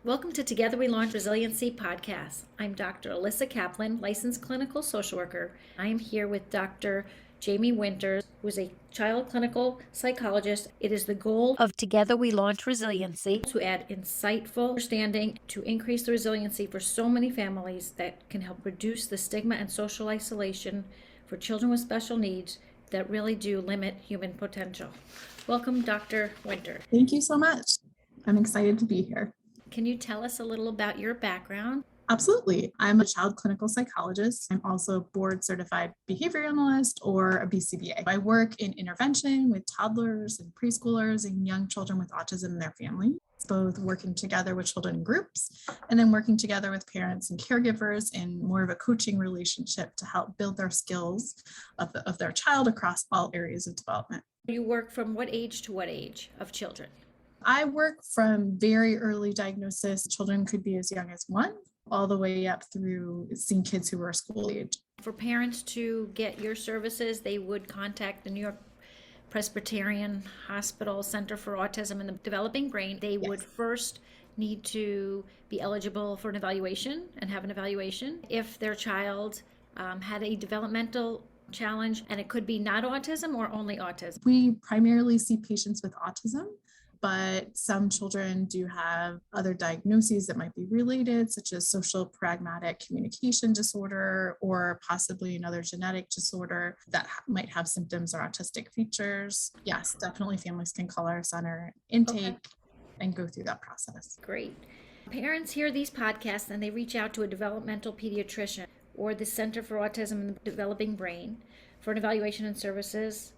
Welcome to Together We Launch Resiliency podcast. I'm Dr. Elissa Kaplan, licensed clinical social worker. I am here with Dr. JamieWinter, who is a child clinical psychologist. It is the goal of Together We Launch Resiliency to add insightful understanding to increase the resiliency for so many families that can help reduce the stigma and social isolation for children with special needs that really do limit human potential. Welcome, Dr. Winter. Thank you so much. I'm excited to be here. Can you tell us a little about your background? Absolutely. I'm a child clinical psychologist. I'm also a board certified behavioral analyst or a BCBA. I work in intervention with toddlers and preschoolers and young children with autism and their families, both working together with children in groups and then working together with parents and caregivers in more of a coaching relationship to help build their skills of their child across all areas of development. You work from what age to what age of children? I work from very early diagnosis. Children could be as young as 1 all the way up through seeing kids who are school age. For parents to get your services, they would contact the New York Presbyterian Hospital Center for Autism and the Developing Brain. They would first need to be eligible for an evaluation and have an evaluation. If their child had a developmental challenge, and it could be not autism or only autism. We primarily see patients with autism, but some children do have other diagnoses that might be related, such as social pragmatic communication disorder or possibly another genetic disorder that might have symptoms or autistic features. Yes, definitely families can call our center intake and go through that process. Great. Parents hear these podcasts and they reach out to a developmental pediatrician or the Center for Autism and the Developing Brain for an evaluation and services.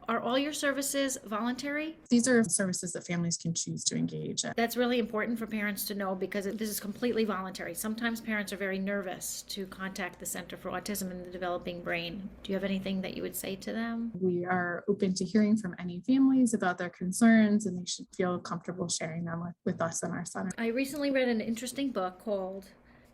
Are all your services voluntary? These are services that families can choose to engage in. That's really important for parents to know because this is completely voluntary. Sometimes parents are very nervous to contact the Center for Autism and the Developing Brain. Do you have anything that you would say to them? We are open to hearing from any families about their concerns, and they should feel comfortable sharing them with us in our center. I recently read an interesting book called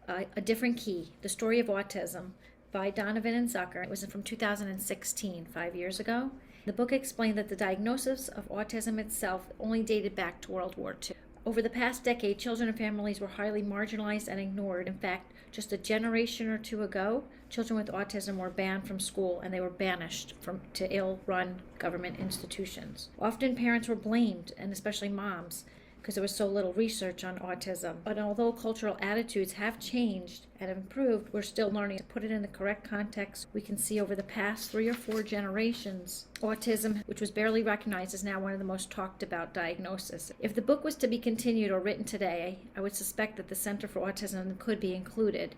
A Different Key, The Story of Autism by Donovan and Zucker. It was from 2016, 5 years ago. The book explained that the diagnosis of autism itself only dated back to World War II. Over the past decade, children and families were highly marginalized and ignored. In fact, just a generation or two ago, children with autism were banned from school and they were banished to ill-run government institutions. Often parents were blamed, and especially moms, because there was so little research on autism. But although cultural attitudes have changed and improved, we're still learning to put it in the correct context. We can see over the past 3 or 4 generations, autism, which was barely recognized, is now one of the most talked about diagnoses. If the book was to be continued or written today, I would suspect that the Center for Autism could be included.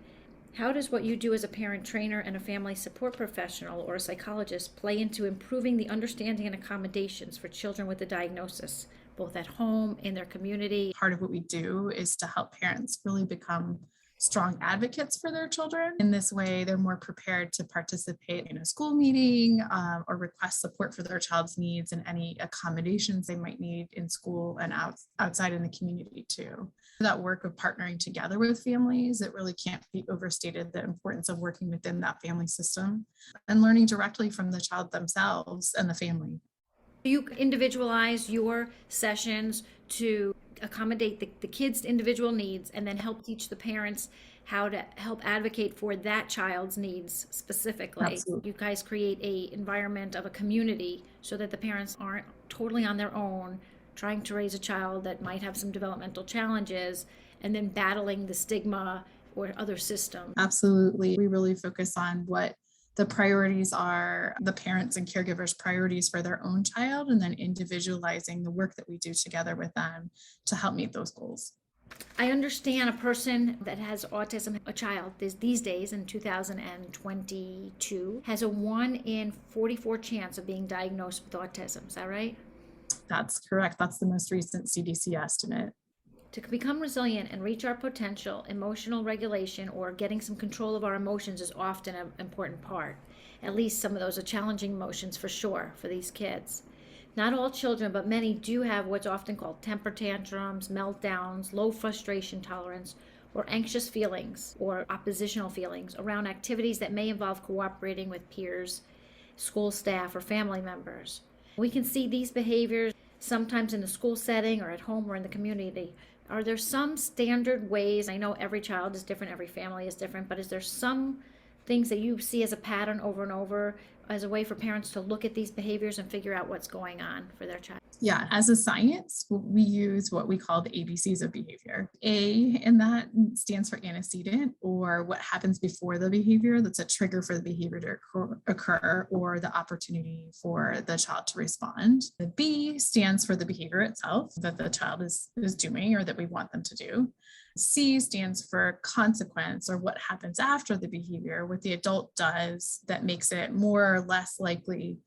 How does what you do as a parent trainer and a family support professional or a psychologist play into improving the understanding and accommodations for children with the diagnosis, both at home, in their community? Part of what we do is to help parents really become strong advocates for their children. In this way, they're more prepared to participate in a school meeting or request support for their child's needs and any accommodations they might need in school and outside in the community too. That work of partnering together with families, it really can't be overstated, the importance of working within that family system and learning directly from the child themselves and the family. You individualize your sessions to accommodate the kids' individual needs and then help teach the parents how to help advocate for that child's needs specifically. Absolutely. You guys create an environment of a community so that the parents aren't totally on their own trying to raise a child that might have some developmental challenges and then battling the stigma or other systems. Absolutely. We really focus on what the priorities are, the parents and caregivers' priorities for their own child, and then individualizing the work that we do together with them to help meet those goals. I understand a person that has autism, a child these days in 2022, has a 1 in 44 chance of being diagnosed with autism. Is that right? That's correct. That's the most recent CDC estimate. To become resilient and reach our potential, emotional regulation or getting some control of our emotions is often an important part. At least some of those are challenging emotions for sure for these kids. Not all children, but many do have what's often called temper tantrums, meltdowns, low frustration tolerance, or anxious feelings or oppositional feelings around activities that may involve cooperating with peers, school staff, or family members. We can see these behaviors sometimes in the school setting or at home or in the community. Are there some standard ways? I know every child is different, every family is different, but is there some things that you see as a pattern over and over as a way for parents to look at these behaviors and figure out what's going on for their child? Yeah, as a science, we use what we call the ABCs of behavior. A in that stands for antecedent, or what happens before the behavior that's a trigger for the behavior to occur, or the opportunity for the child to respond. The B stands for the behavior itself that the child is doing or that we want them to do. C stands for consequence, or what happens after the behavior, what the adult does that makes it more or less likely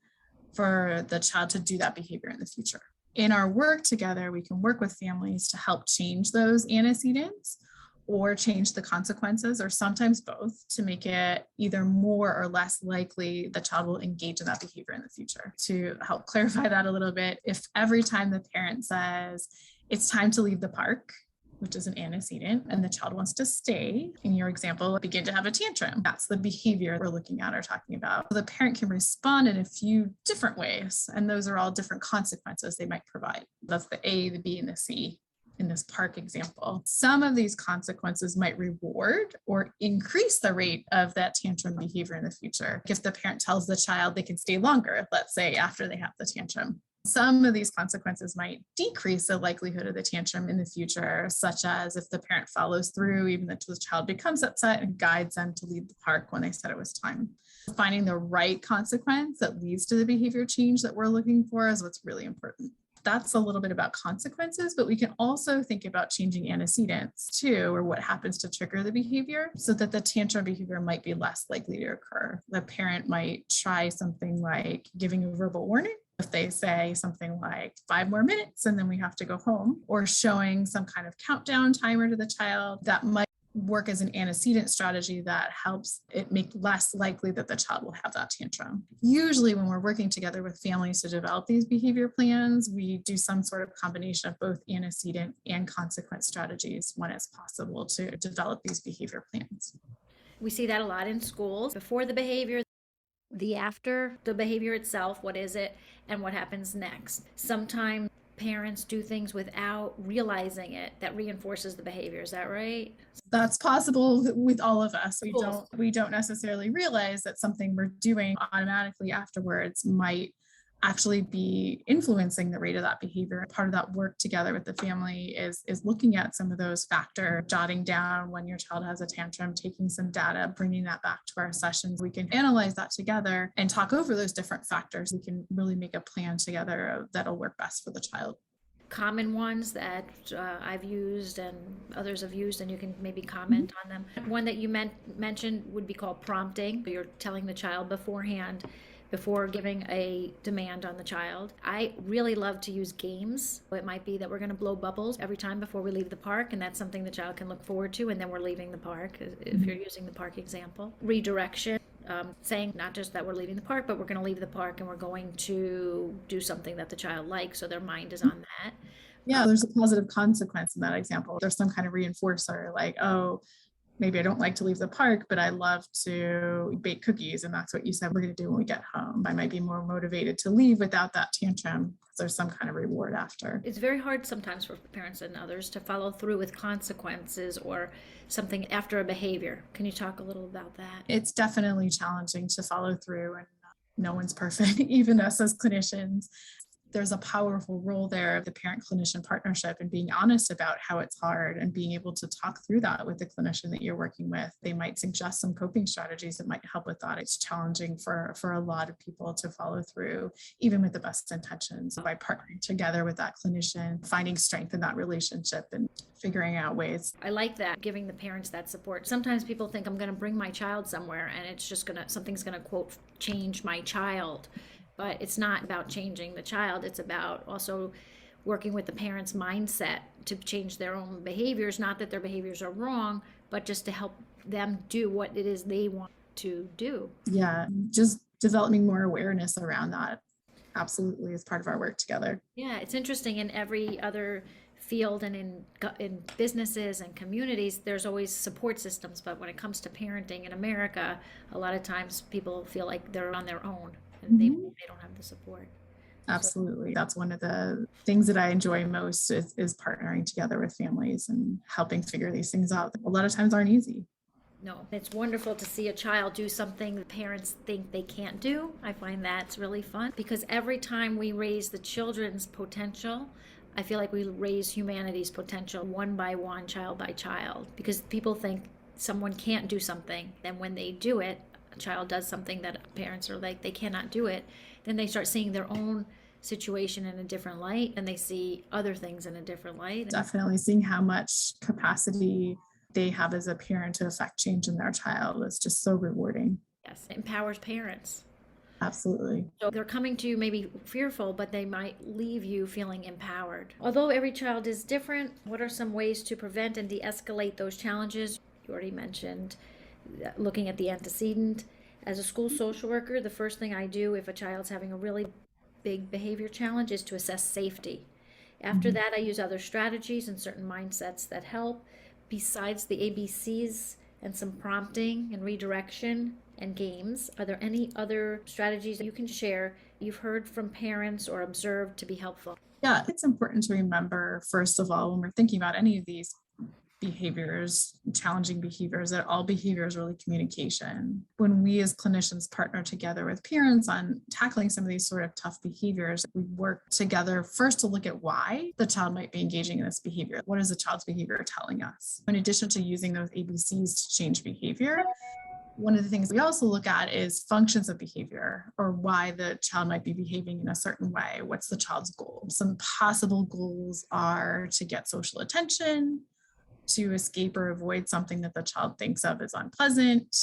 for the child to do that behavior in the future. In our work together, we can work with families to help change those antecedents or change the consequences, or sometimes both, to make it either more or less likely the child will engage in that behavior in the future. To help clarify that a little bit, if every time the parent says, it's time to leave the park, which is an antecedent, and the child wants to stay, in your example, begin to have a tantrum. That's the behavior we're looking at or talking about. The parent can respond in a few different ways, and those are all different consequences they might provide. That's the A, the B, and the C in this park example. Some of these consequences might reward or increase the rate of that tantrum behavior in the future. If the parent tells the child they can stay longer, let's say after they have the tantrum. Some of these consequences might decrease the likelihood of the tantrum in the future, such as if the parent follows through, even if the child becomes upset, and guides them to leave the park when they said it was time. Finding the right consequence that leads to the behavior change that we're looking for is what's really important. That's a little bit about consequences, but we can also think about changing antecedents too, or what happens to trigger the behavior, so that the tantrum behavior might be less likely to occur. The parent might try something like giving a verbal warning. If they say something like 5 more minutes and then we have to go home, or showing some kind of countdown timer to the child, that might work as an antecedent strategy that helps it make less likely that the child will have that tantrum. Usually when we're working together with families to develop these behavior plans, we do some sort of combination of both antecedent and consequence strategies when it's possible to develop these behavior plans. We see that a lot in schools. Before the behavior, the after the behavior itself, what is it, and what happens next. Sometimes parents do things without realizing it that reinforces the behavior. Is that right? That's possible with all of us. We don't necessarily realize that something we're doing automatically afterwards might actually be influencing the rate of that behavior. Part of that work together with the family is looking at some of those factors, jotting down when your child has a tantrum, taking some data, bringing that back to our sessions. We can analyze that together and talk over those different factors. We can really make a plan together that'll work best for the child. Common ones that I've used and others have used, and you can maybe comment on them. One that you mentioned would be called prompting. You're telling the child beforehand, before giving a demand on the child. I really love to use games. It might be that we're going to blow bubbles every time before we leave the park, and that's something the child can look forward to, and then we're leaving the park, if you're using the park example. Redirection, saying not just that we're leaving the park, but we're going to leave the park and we're going to do something that the child likes, so their mind is on that. Yeah, there's a positive consequence in that example. There's some kind of reinforcer, like, oh, maybe I don't like to leave the park, but I love to bake cookies. And that's what you said we're going to do when we get home. I might be more motivated to leave without that tantrum because there's some kind of reward after. It's very hard sometimes for parents and others to follow through with consequences or something after a behavior. Can you talk a little about that? It's definitely challenging to follow through, and no one's perfect, even us as clinicians. There's a powerful role there of the parent-clinician partnership and being honest about how it's hard and being able to talk through that with the clinician that you're working with. They might suggest some coping strategies that might help with that. It's challenging for a lot of people to follow through, even with the best intentions. By partnering together with that clinician, finding strength in that relationship and figuring out ways. I like that, giving the parents that support. Sometimes people think I'm going to bring my child somewhere and it's just something's going to quote change my child. But it's not about changing the child. It's about also working with the parent's mindset to change their own behaviors. Not that their behaviors are wrong, but just to help them do what it is they want to do. Yeah, just developing more awareness around that absolutely is part of our work together. Yeah, it's interesting. In every other field and in businesses and communities, there's always support systems. But when it comes to parenting in America, a lot of times people feel like they're on their own. And they don't have the support. Absolutely. That's one of the things that I enjoy most is partnering together with families and helping figure these things out. A lot of times aren't easy. No, it's wonderful to see a child do something that parents think they can't do. I find that's really fun because every time we raise the children's potential, I feel like we raise humanity's potential one by one, child by child, because people think someone can't do something. Then when they do it, a child does something that parents are like, they cannot do it. Then they start seeing their own situation in a different light and they see other things in a different light. Definitely seeing how much capacity they have as a parent to affect change in their child is just so rewarding. Yes, it empowers parents. Absolutely. So they're coming to you maybe fearful, but they might leave you feeling empowered. Although every child is different, what are some ways to prevent and de-escalate those challenges? You already mentioned looking at the antecedent. As a school social worker, the first thing I do if a child's having a really big behavior challenge is to assess safety. After that, I use other strategies and certain mindsets that help. Besides the ABCs and some prompting and redirection and games, are there any other strategies that you can share you've heard from parents or observed to be helpful? Yeah, it's important to remember, first of all, when we're thinking about any of these behaviors, challenging behaviors, that all behavior is really communication. When we as clinicians partner together with parents on tackling some of these sort of tough behaviors, we work together first to look at why the child might be engaging in this behavior. What is the child's behavior telling us? In addition to using those ABCs to change behavior, one of the things we also look at is functions of behavior, or why the child might be behaving in a certain way. What's the child's goal? Some possible goals are to get social attention, to escape or avoid something that the child thinks of as unpleasant,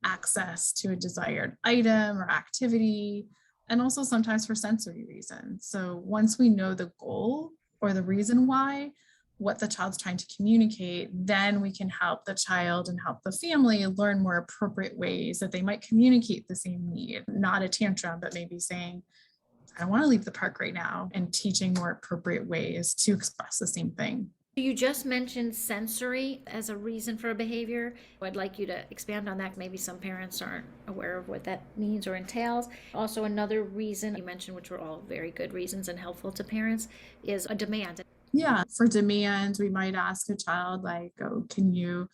access to a desired item or activity, and also sometimes for sensory reasons. So once we know the goal or the reason why, what the child's trying to communicate, then we can help the child and help the family learn more appropriate ways that they might communicate the same need. Not a tantrum, but maybe saying, I don't want to leave the park right now, and teaching more appropriate ways to express the same thing. You just mentioned sensory as a reason for a behavior. I'd like you to expand on that. Maybe some parents aren't aware of what that means or entails. Also, another reason you mentioned, which were all very good reasons and helpful to parents, is a demand. Yeah, for demand, we might ask a child like, oh, can you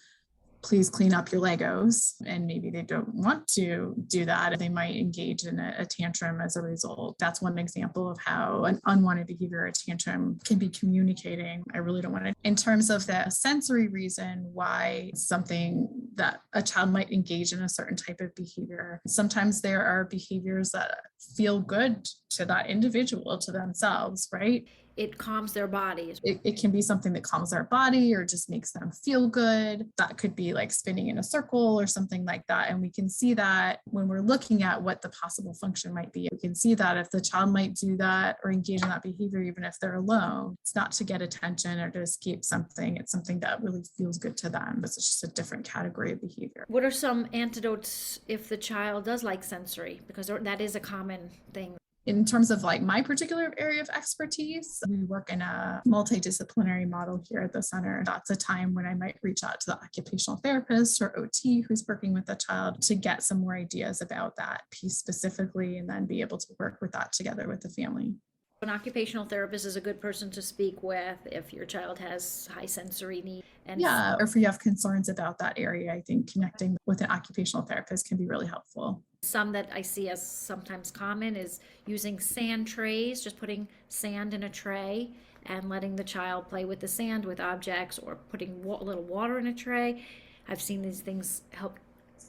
please clean up your Legos? And maybe they don't want to do that. They might engage in a tantrum as a result. That's one example of how an unwanted behavior or tantrum can be communicating, I really don't want to. In terms of the sensory reason why something that a child might engage in a certain type of behavior, sometimes there are behaviors that feel good to that individual, to themselves, right? It calms their bodies. It can be something that calms their body or just makes them feel good. That could be like spinning in a circle or something like that. And we can see that when we're looking at what the possible function might be. We can see that if the child might do that or engage in that behavior, even if they're alone, it's not to get attention or to escape something. It's something that really feels good to them. It's just a different category of behavior. What are some antidotes if the child does like sensory? Because that is a common thing. In terms of like my particular area of expertise, we work in a multidisciplinary model here at the center. That's a time when I might reach out to the occupational therapist or OT who's working with the child to get some more ideas about that piece specifically, and then be able to work with that together with the family. An occupational therapist is a good person to speak with if your child has high sensory needs. Yeah, or if you have concerns about that area, I think connecting with an occupational therapist can be really helpful. Some that I see as sometimes common is using sand trays, just putting sand in a tray and letting the child play with the sand with objects, or putting a little water in a tray. I've seen these things help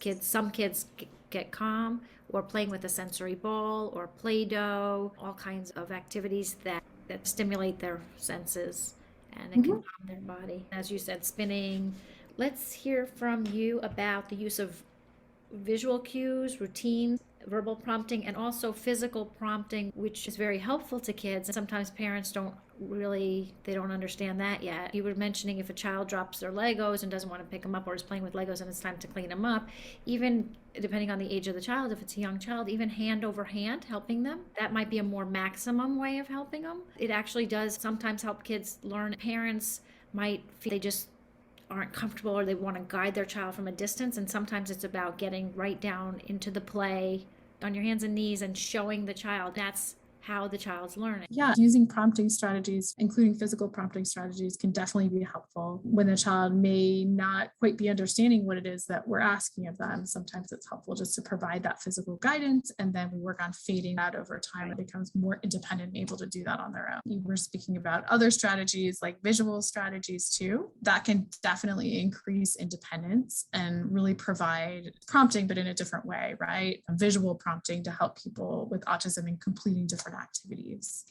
kids, some kids get calm, or playing with a sensory ball or Play-Doh, all kinds of activities that stimulate their senses and it can calm their body. As you said, spinning. Let's hear from you about the use of visual cues, routines, verbal prompting, and also physical prompting, which is very helpful to kids. Sometimes parents don't understand that yet. You were mentioning if a child drops their Legos and doesn't want to pick them up, or is playing with Legos and it's time to clean them up, even depending on the age of the child, if it's a young child, even hand over hand helping them, that might be a more maximum way of helping them. It actually does sometimes help kids learn. Parents might feel they just aren't comfortable, or they want to guide their child from a distance, and sometimes it's about getting right down into the play on your hands and knees and showing the child that's how the child's learning. Yeah, using prompting strategies, including physical prompting strategies, can definitely be helpful when the child may not quite be understanding what it is that we're asking of them. Sometimes it's helpful just to provide that physical guidance, and then we work on fading that over time. It becomes more independent and able to do that on their own. You were speaking about other strategies like visual strategies too. That can definitely increase independence and really provide prompting, but in a different way, right? Visual prompting to help people with autism in completing different activities.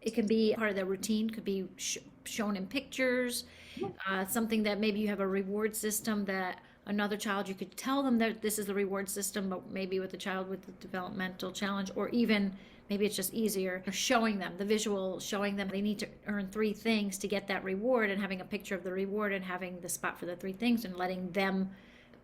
It can be part of their routine, could be shown in pictures, something that maybe you have a reward system that another child, you could tell them that this is the reward system, but maybe with a child with the developmental challenge, or even maybe it's just easier showing them the visual, showing them they need to earn 3 things to get that reward, and having a picture of the reward and having the spot for the 3 things and letting them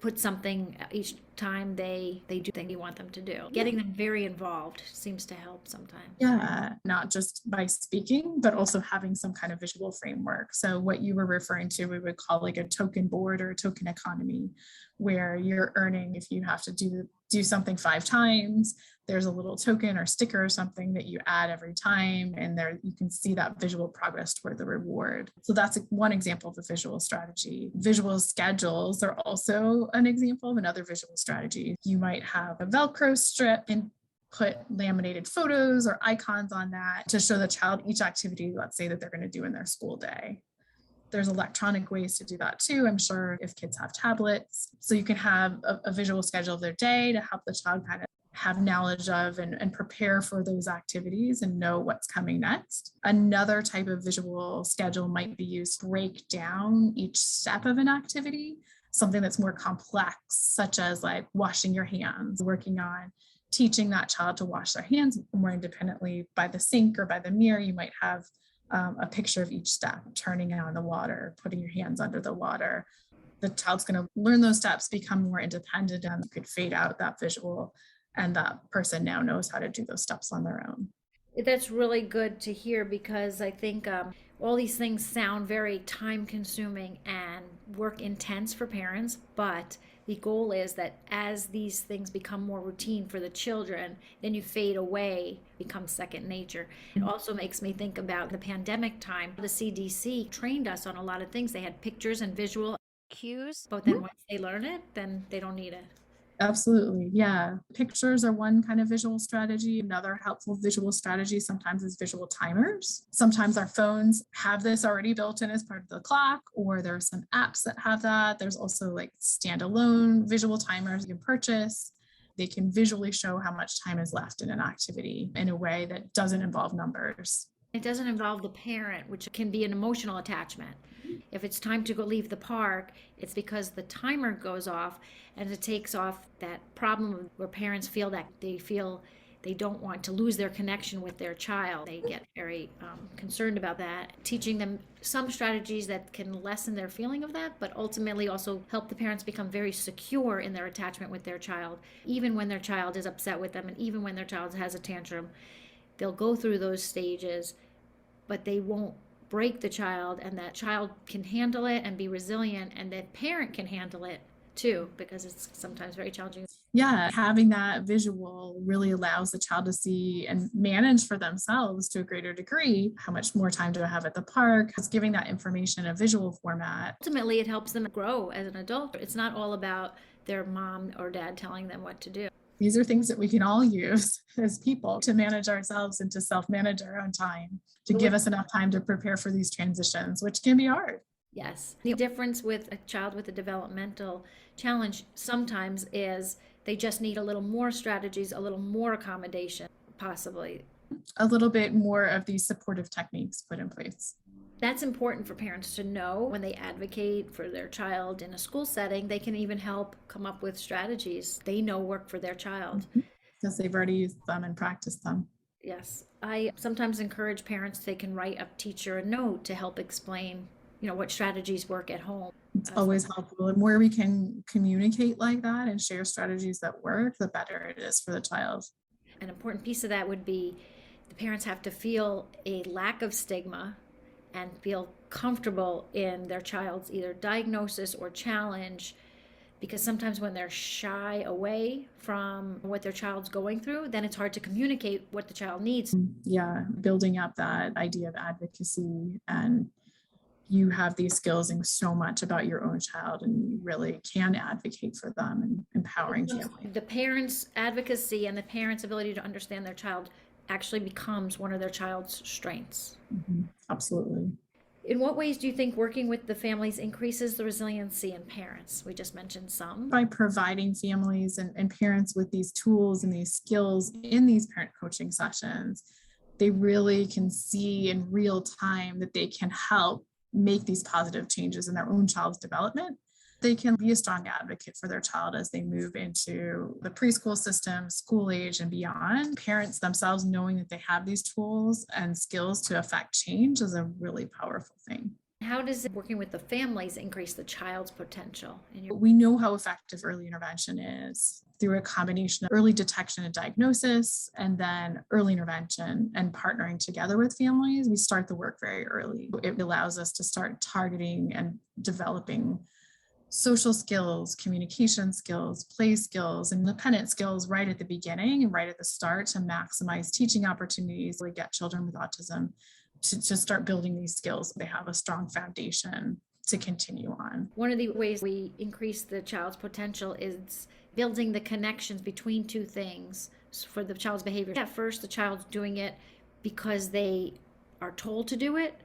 put something each time they do thing you want them to do. Getting them very involved seems to help sometimes. Yeah, not just by speaking, but also having some kind of visual framework. So what you were referring to, we would call like a token board or a token economy, where you're earning if you have to do something 5 times, there's a little token or sticker or something that you add every time, and there you can see that visual progress toward the reward. So that's one example of a visual strategy. Visual schedules are also an example of another visual strategy. You might have a Velcro strip and put laminated photos or icons on that to show the child each activity, let's say, that they're going to do in their school day. There's electronic ways to do that too, I'm sure, if kids have tablets. So you can have a visual schedule of their day to help the child kind of have knowledge of and prepare for those activities and know what's coming next. Another type of visual schedule might be used to break down each step of an activity, something that's more complex, such as like washing your hands, working on teaching that child to wash their hands more independently by the sink or by the mirror. You might have a picture of each step, turning on the water, putting your hands under the water. The child's going to learn those steps, become more independent, and you could fade out that visual, and that person now knows how to do those steps on their own. That's really good to hear, because I think all these things sound very time consuming and work intense for parents, but the goal is that as these things become more routine for the children, then you fade away, become second nature. It also makes me think about the pandemic time. The CDC trained us on a lot of things. They had pictures and visual cues, but then once they learn it, then they don't need it. Absolutely. Yeah. Pictures are one kind of visual strategy. Another helpful visual strategy sometimes is visual timers. Sometimes our phones have this already built in as part of the clock, or there are some apps that have that. There's also like standalone visual timers you can purchase. They can visually show how much time is left in an activity in a way that doesn't involve numbers. It doesn't involve the parent, which can be an emotional attachment. If it's time to go leave the park, it's because the timer goes off, and it takes off that problem where parents feel that they don't want to lose their connection with their child. They get very concerned about that. Teaching them some strategies that can lessen their feeling of that, but ultimately also help the parents become very secure in their attachment with their child, even when their child is upset with them, and even when their child has a tantrum. They'll go through those stages, but they won't break the child, and that child can handle it and be resilient, and the parent can handle it too, because it's sometimes very challenging. Yeah, having that visual really allows the child to see and manage for themselves to a greater degree how much more time do I have at the park. It's giving that information in a visual format. Ultimately, it helps them grow as an adult. It's not all about their mom or dad telling them what to do. These are things that we can all use as people to manage ourselves and to self-manage our own time, to give us enough time to prepare for these transitions, which can be hard. Yes. The difference with a child with a developmental challenge sometimes is they just need a little more strategies, a little more accommodation, possibly. A little bit more of these supportive techniques put in place. That's important for parents to know when they advocate for their child in a school setting. They can even help come up with strategies they know work for their child. Because they've already used them and practiced them. Yes. I sometimes encourage parents, they can write a teacher a note to help explain, what strategies work at home. It's always helpful. And more we can communicate like that and share strategies that work, the better it is for the child. An important piece of that would be the parents have to feel a lack of stigma and feel comfortable in their child's either diagnosis or challenge, because sometimes when they're shy away from what their child's going through, then it's hard to communicate what the child needs. Yeah, building up that idea of advocacy, and you have these skills and so much about your own child, and you really can advocate for them and empowering families. The parents' advocacy and the parents' ability to understand their child actually becomes one of their child's strengths. Absolutely. In what ways do you think working with the families increases the resiliency in parents? We just mentioned some. By providing families and parents with these tools and these skills in these parent coaching sessions, they really can see in real time that they can help make these positive changes in their own child's development. They can be a strong advocate for their child as they move into the preschool system, school age, and beyond. Parents themselves knowing that they have these tools and skills to affect change is a really powerful thing. How does working with the families increase the child's potential? We know how effective early intervention is through a combination of early detection and diagnosis, and then early intervention and partnering together with families. We start the work very early. It allows us to start targeting and developing social skills, communication skills, play skills, and independent skills right at the beginning and right at the start to maximize teaching opportunities to get children with autism to start building these skills. They have a strong foundation to continue on. One of the ways we increase the child's potential is building the connections between two things for the child's behavior. At first, the child's doing it because they are told to do it,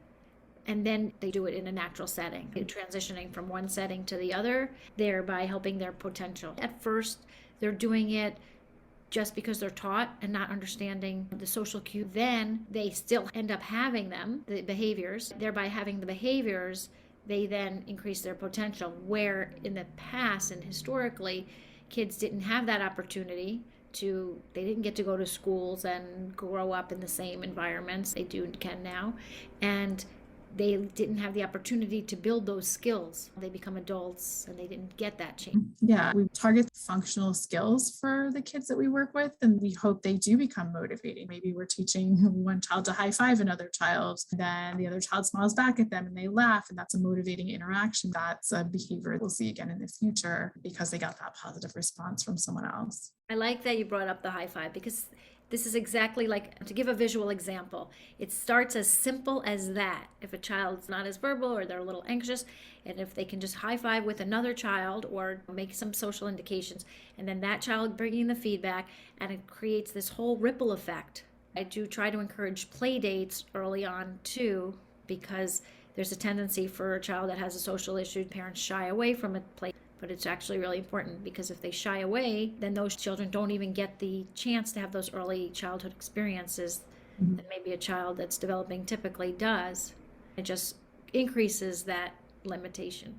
and then they do it in a natural setting, transitioning from one setting to the other, thereby helping their potential. At first, they're doing it just because they're taught and not understanding the social cue. Then they still end up having them, the behaviors, thereby having the behaviors, they then increase their potential. Where in the past and historically, kids didn't have that opportunity they didn't get to go to schools and grow up in the same environments they can now. And they didn't have the opportunity to build those skills. They become adults and they didn't get that change. Yeah, we target functional skills for the kids that we work with, and we hope they do become motivating. Maybe we're teaching one child to high five another child, then the other child smiles back at them and they laugh, and that's a motivating interaction. That's a behavior we'll see again in the future because they got that positive response from someone else. I like that you brought up the high five, because this is exactly like, to give a visual example, it starts as simple as that. If a child's not as verbal or they're a little anxious, and if they can just high five with another child or make some social indications, and then that child bringing the feedback, and it creates this whole ripple effect. I do try to encourage play dates early on too, because there's a tendency for a child that has a social issue, parents shy away from a play. But it's actually really important, because if they shy away, then those children don't even get the chance to have those early childhood experiences that maybe a child that's developing typically does. It just increases that limitation.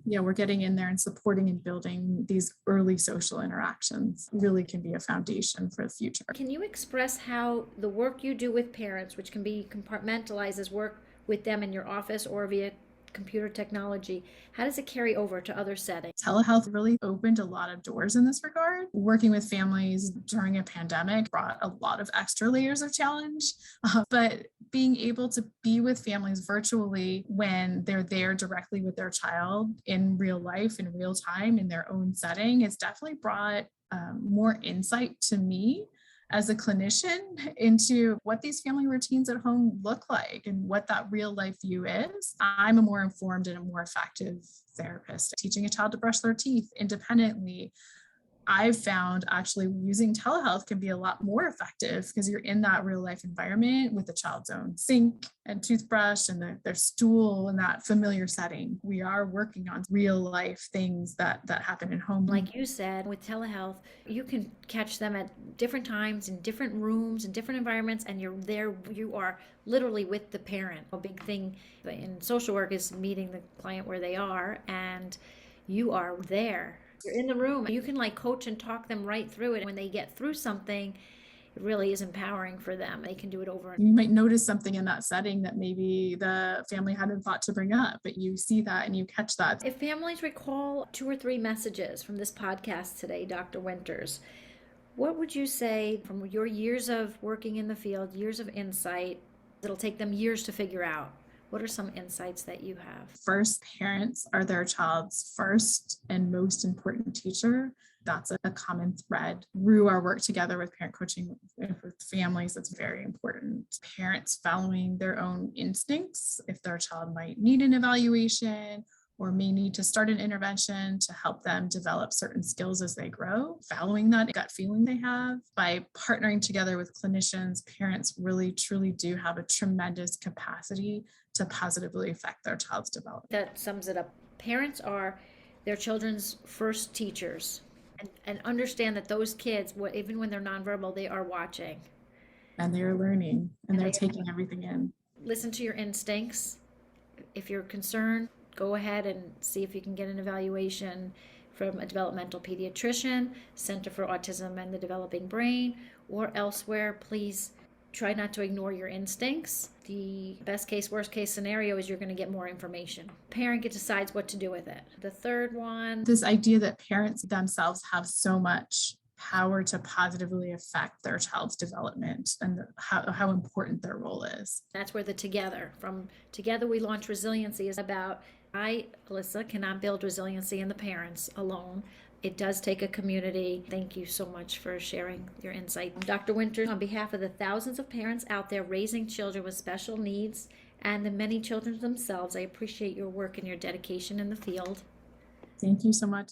Yeah, we're getting in there and supporting and building these early social interactions really can be a foundation for the future. Can you express how the work you do with parents, which can be compartmentalized as work with them in your office or via computer technology, how does it carry over to other settings? Telehealth really opened a lot of doors in this regard. Working with families during a pandemic brought a lot of extra layers of challenge, but being able to be with families virtually when they're there directly with their child in real life, in real time, in their own setting, has definitely brought more insight to me as a clinician into what these family routines at home look like and what that real life view is. I'm a more informed and a more effective therapist. Teaching a child to brush their teeth independently, I've found actually using telehealth can be a lot more effective because you're in that real life environment with the child's own sink and toothbrush and their stool in that familiar setting. We are working on real life things that happen at home. Like you said, with telehealth, you can catch them at different times in different rooms, in different environments, and you're there, you are literally with the parent. A big thing in social work is meeting the client where they are, and you are there. You're in the room. You can coach and talk them right through it. When they get through something, it really is empowering for them. They can do it over. You might notice something in that setting that maybe the family hadn't thought to bring up, but you see that and you catch that. If families recall 2 or 3 messages from this podcast today, Dr. Winters, what would you say from your years of working in the field, years of insight, it'll take them years to figure out? What are some insights that you have? First, parents are their child's first and most important teacher. That's a common thread through our work together with parent coaching with families. That's very important. Parents following their own instincts, if their child might need an evaluation or may need to start an intervention to help them develop certain skills as they grow, following that gut feeling they have. By partnering together with clinicians, parents really truly do have a tremendous capacity to positively affect their child's development. That sums it up. Parents are their children's first teachers, and understand that those kids, even when they're nonverbal, they are watching. And they're learning, and they're taking everything in. Listen to your instincts. If you're concerned, go ahead and see if you can get an evaluation from a developmental pediatrician, Center for Autism and the Developing Brain, or elsewhere. Please try not to ignore your instincts. The best case, worst case scenario is you're going to get more information. Parent decides what to do with it. The third one, this idea that parents themselves have so much power to positively affect their child's development and how important their role is. That's where the together we launch Resiliency is about. I, Elissa, cannot build resiliency in the parents alone. It does take a community. Thank you so much for sharing your insight. Dr. Winter, on behalf of the thousands of parents out there raising children with special needs and the many children themselves, I appreciate your work and your dedication in the field. Thank you so much.